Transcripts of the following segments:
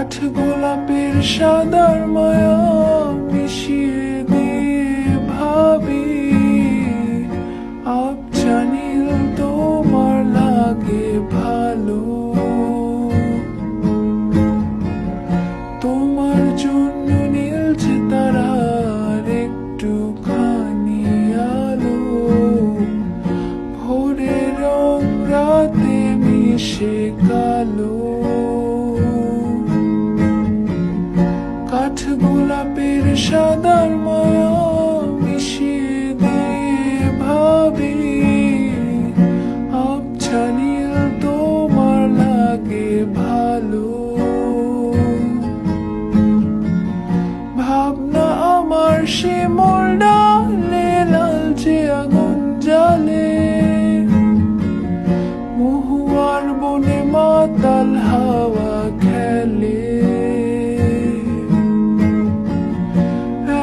কাঠ গোলাপের সাদার মায়া মিশিয়ে দিয়ে ভাবি আবছা নীল তোমার লাগে ভালো। তোমার জন্য নীলছে তারার একটুখানি আলো, ভোরের রং রাতে মিশে কালো। কাঠ গোলাপের সাদার মায়া মিশিয়ে দিয়ে ভাবি আবছা নীল তোমার লাগে ভালো। ভাবনা আমার শিমুল ডালে লালচে আগুন জ্বালে, মহুয়ার বনে মাতাল হাওয়া খেলে।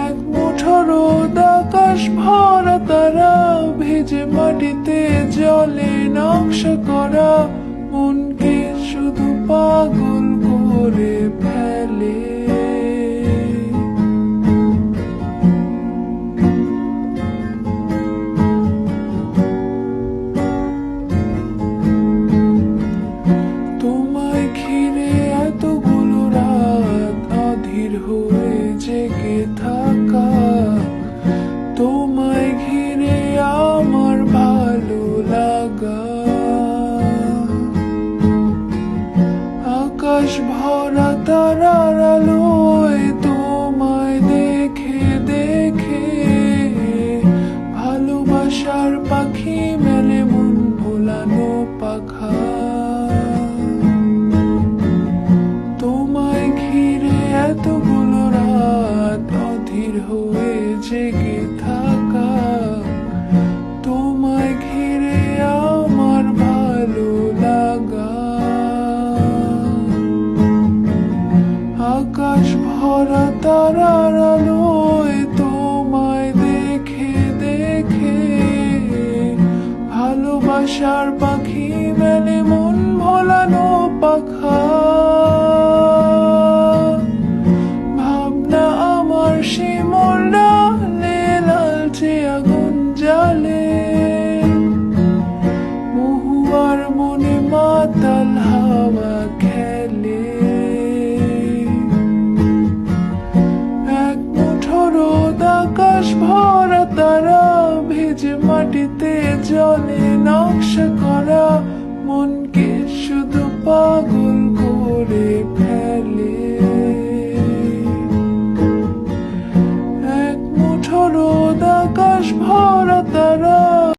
এক মুঠো রোদ আকাশ ভরা তারা ভেজে মাটিতে জলে নকশা করা মনকে শুধু পাগল করে ফেলে। তোমায় ঘিরে এতগুলো রাত অধীর হয়ে জেগে থাকা, তোমায় ঘিরে আমার ভালো লাগা। আকাশ ভরা তারার আলোয় তোমায় দেখে দেখে ভালোবাসার পাখি মেলে মন ভোলানো পাখা। তোমায় ঘিরে এতগুলো রাত অধীর হয়ে জেগে থাকা, তোমায় ঘিরে আমার ভালো লাগা। আকাশ ভরা তারার আলোয় তোমায় দেখে দেখে ভালোবাসার পাখি মেলে মন ভোলানো পাখা। ভাবনা আমার শিমুল ডালে লালচে আগুন জ্বালে, মহুয়ার মনে মাতাল হাওয়া খেলে। এক মুঠো রোদ আকাশ ভরা তারা ভেজে মাটিতে জলে নকশা করা মনকে